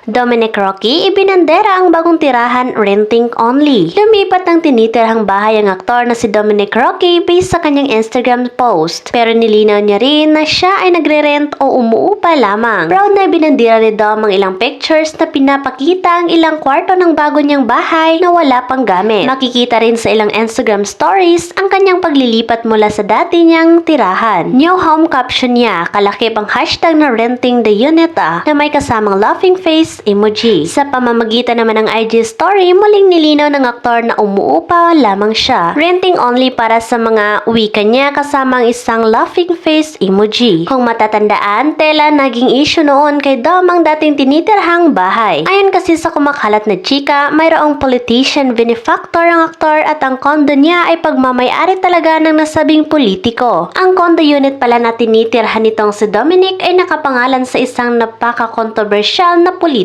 Dominic Roque, ibinandera ang bagong tirahan renting only. Lumipat ng tinitirhang bahay ang aktor na si Dominic Roque based sa kanyang Instagram post. Pero nilinaw niya rin na siya ay nagre-rent o umuupa lamang. Proud na ibinandera ni Dom ang ilang pictures na pinapakita ang ilang kwarto ng bago niyang bahay na wala pang gamit. Makikita rin sa ilang Instagram stories ang kanyang paglilipat mula sa dati niyang tirahan. New home caption niya, kalakip ang hashtag na renting the unit na may kasamang laughing face emoji. Sa pamamagitan naman ng IG story, muling nilinaw ng aktor na umuupa lamang siya. Renting only para sa mga wika niya kasama ang isang laughing face emoji. Kung matatandaan, tela naging issue noon kay Dom ang dating tinitirhang bahay. Ayon kasi sa kumakalat na chika, mayroong politician benefactor ang aktor at ang kondo niya ay pagmamayari talaga ng nasabing politiko. Ang condo unit pala na tinitirhan nitong si Dominic ay nakapangalan sa isang napaka-kontrobersyal na politiko.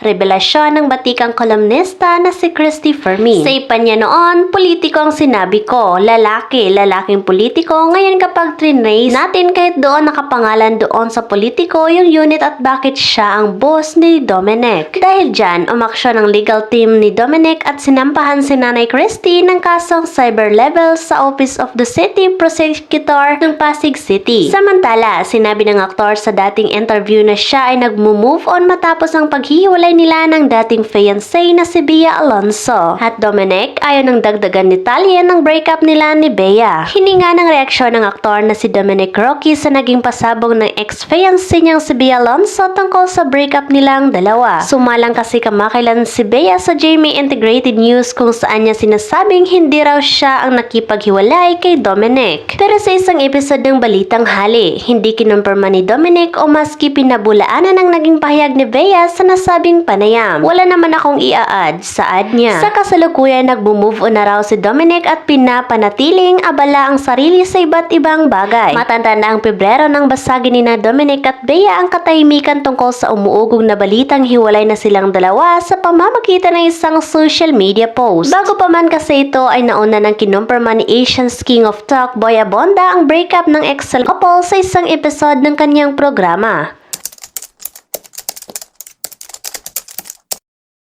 Revelasyon ng batikang kolumnista na si Christy Fermi. Sa ipan niya noon, politiko ang sinabi ko, lalaking politiko. Ngayon kapag trinrace natin kahit doon nakapangalan doon sa politiko yung unit at bakit siya ang boss ni Dominic. Dahil dyan, umaksyon ang legal team ni Dominic at sinampahan si Nanay Christy ng kasong cyber level sa Office of the City Prosecutor ng Pasig City. Samantala, sinabi ng aktor sa dating interview na siya ay nag-move on matapos ang paghihiwalay nila ng dating fiancé na si Bea Alonso. At Dominic ayaw ng dagdagan detalye ng breakup nila ni Bea. Hininga ng reaksyon ng aktor na si Dominic Roque sa naging pasabog ng ex-fiancé niyang si Bea Alonso tungkol sa breakup nilang dalawa. Sumalang kasi kamakailan si Bea sa GMA Integrated News kung saan niya sinasabing hindi raw siya ang nakipaghiwalay kay Dominic. Pero sa isang episode ng Balitang Hali, hindi kinumpirma ni Dominic o maski pinabulaanan ang naging pahayag ni Bea sa nasabing panayam. Wala naman akong ia-add sa ad niya. Sa kasalukuyan, nag-move on na raw si Dominic at pinapanatiling abala ang sarili sa iba't ibang bagay. Matanda na ang Pebrero nang basagin ni na Dominic at Bea ang katahimikan tungkol sa umuugong na balitang hiwalay na silang dalawa sa pamamagitan ng isang social media post. Bago pa man kasi ito ay nauna ng kinumpirma ni Asian's King of Talk Boy Abonda ang breakup ng ex couple sa isang episode ng kanyang programa.